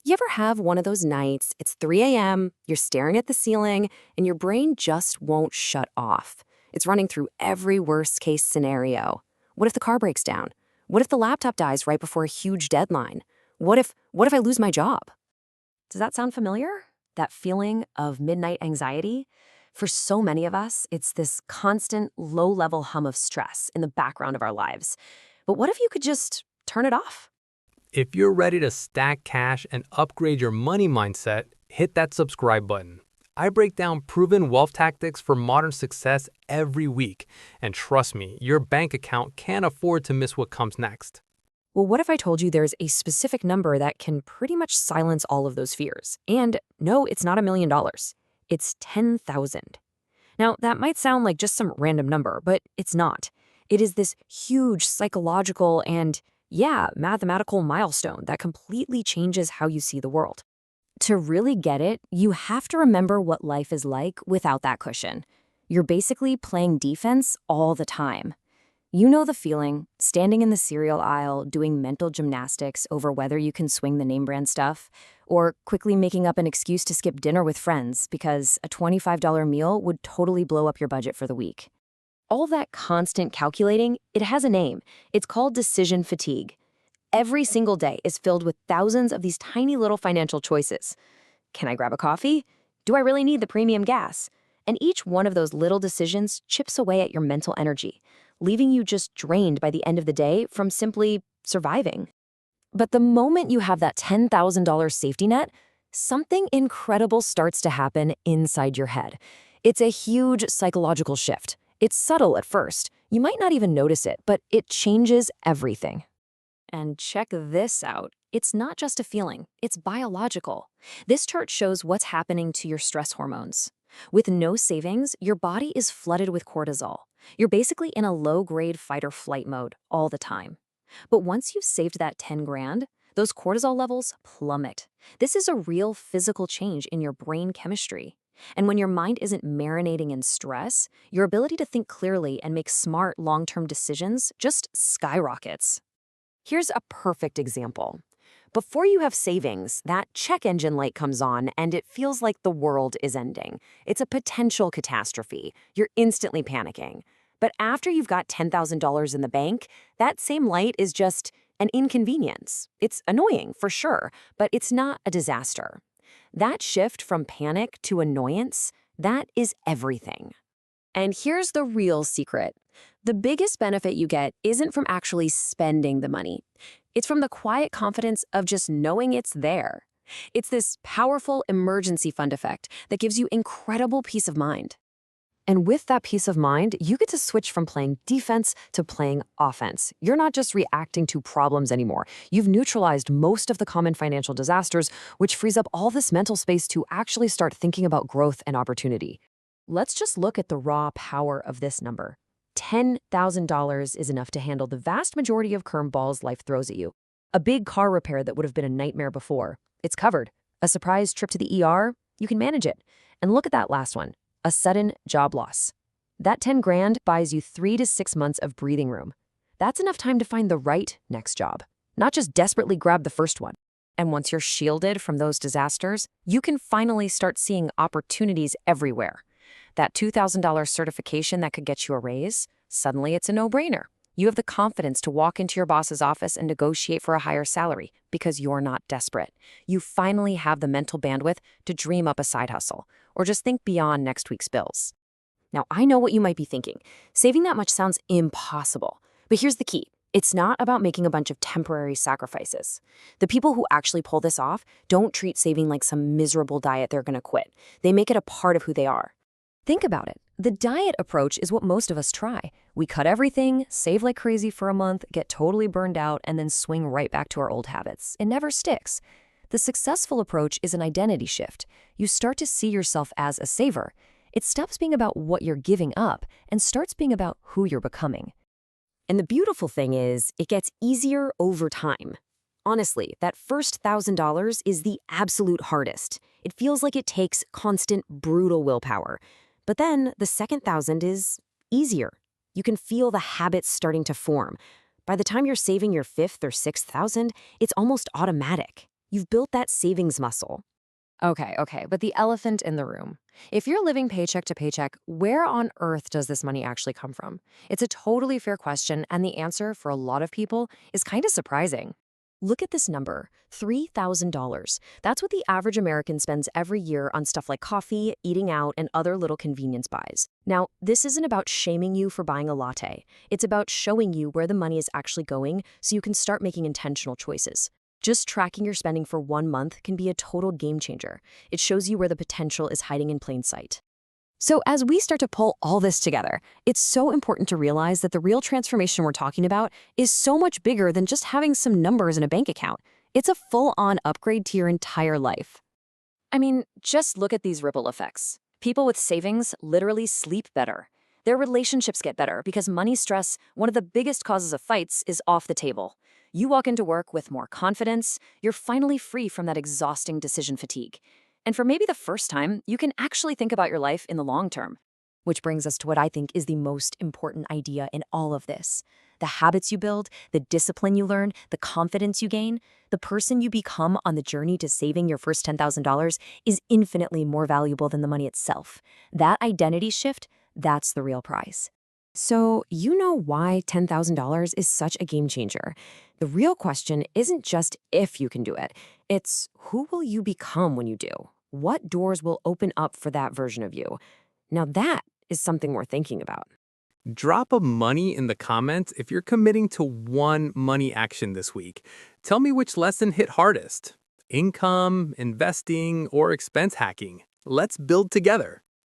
You ever have one of those nights, it's 3 a.m., you're staring at the ceiling, and your brain just won't shut off? It's running through every worst case scenario. What if the car breaks down? What if the laptop dies right before a huge deadline? What if I lose my job? Does that sound familiar? That feeling of midnight anxiety? For so many of us, it's this constant low-level hum of stress in the background of our lives. But what if you could just turn it off? If you're ready to stack cash and upgrade your money mindset, hit that subscribe button. I break down proven wealth tactics for modern success every week. And trust me, your bank account can't afford to miss what comes next. Well, what if I told you there's a specific number that can pretty much silence all of those fears? And no, it's not $1 million. It's 10,000. Now, that might sound like just some random number, but it's not. It is this huge psychological and, yeah, mathematical milestone that completely changes how you see the world. To really get it, you have to remember what life is like without that cushion. You're basically playing defense all the time. You know the feeling, standing in the cereal aisle doing mental gymnastics over whether you can swing the name brand stuff, or quickly making up an excuse to skip dinner with friends because a $25 meal would totally blow up your budget for the week. All that constant calculating, it has a name. It's called decision fatigue. Every single day is filled with thousands of these tiny little financial choices. Can I grab a coffee? Do I really need the premium gas? And each one of those little decisions chips away at your mental energy, leaving you just drained by the end of the day from simply surviving. But the moment you have that $10,000 safety net, something incredible starts to happen inside your head. It's a huge psychological shift. It's subtle at first. You might not even notice it, but it changes everything. And check this out. It's not just a feeling, it's biological. This chart shows what's happening to your stress hormones. With no savings, your body is flooded with cortisol. You're basically in a low-grade fight-or-flight mode all the time. But once you've saved that 10 grand, those cortisol levels plummet. This is a real physical change in your brain chemistry. And when your mind isn't marinating in stress, your ability to think clearly and make smart long-term decisions just skyrockets. Here's a perfect example. Before you have savings, that check engine light comes on and it feels like the world is ending. It's a potential catastrophe. You're instantly panicking. But after you've got $10,000 in the bank, that same light is just an inconvenience. It's annoying, for sure, but it's not a disaster. That shift from panic to annoyance, that is everything. And here's the real secret. The biggest benefit you get isn't from actually spending the money. It's from the quiet confidence of just knowing it's there. It's this powerful emergency fund effect that gives you incredible peace of mind. And with that peace of mind, you get to switch from playing defense to playing offense. You're not just reacting to problems anymore. You've neutralized most of the common financial disasters, which frees up all this mental space to actually start thinking about growth and opportunity. Let's just look at the raw power of this number. $10,000 is enough to handle the vast majority of curveballs life throws at you. A big car repair that would have been a nightmare before, it's covered. A surprise trip to the ER, you can manage it. And look at that last one, a sudden job loss. That 10 grand buys you 3 to 6 months of breathing room. That's enough time to find the right next job, not just desperately grab the first one. And once you're shielded from those disasters, you can finally start seeing opportunities everywhere. That $2,000 certification that could get you a raise, suddenly it's a no-brainer. You have the confidence to walk into your boss's office and negotiate for a higher salary because you're not desperate. You finally have the mental bandwidth to dream up a side hustle or just think beyond next week's bills. Now, I know what you might be thinking. Saving that much sounds impossible. But here's the key. It's not about making a bunch of temporary sacrifices. The people who actually pull this off don't treat saving like some miserable diet they're going to quit. They make it a part of who they are. Think about it. The diet approach is what most of us try. We cut everything, save like crazy for a month, get totally burned out, and then swing right back to our old habits. It never sticks. The successful approach is an identity shift. You start to see yourself as a saver. It stops being about what you're giving up and starts being about who you're becoming. And the beautiful thing is, it gets easier over time. Honestly, that first $1,000 is the absolute hardest. It feels like it takes constant, brutal willpower. But then the second 1,000 is easier. You can feel the habits starting to form. By the time you're saving your fifth or 6th thousand, it's almost automatic. You've built that savings muscle. Okay, but the elephant in the room. If you're living paycheck to paycheck, where on earth does this money actually come from? It's a totally fair question, and the answer for a lot of people is kind of surprising. Look at this number, $3,000. That's what the average American spends every year on stuff like coffee, eating out, and other little convenience buys. Now, this isn't about shaming you for buying a latte. It's about showing you where the money is actually going so you can start making intentional choices. Just tracking your spending for 1 month can be a total game changer. It shows you where the potential is hiding in plain sight. So as we start to pull all this together, it's so important to realize that the real transformation we're talking about is so much bigger than just having some numbers in a bank account. It's a full-on upgrade to your entire life. I mean, just look at these ripple effects. People with savings literally sleep better. Their relationships get better because money stress, one of the biggest causes of fights, is off the table. You walk into work with more confidence, you're finally free from that exhausting decision fatigue. And for maybe the first time, you can actually think about your life in the long term. Which brings us to what I think is the most important idea in all of this. The habits you build, the discipline you learn, the confidence you gain, the person you become on the journey to saving your first $10,000 is infinitely more valuable than the money itself. That identity shift, that's the real prize. So, you know why $10,000 is such a game changer. The real question isn't just if you can do it, it's who will you become when you do? What doors will open up for that version of you? Now, that is something worth thinking about. Drop a money in the comments if you're committing to one money action this week. Tell me which lesson hit hardest: income, investing, or expense hacking. Let's build together.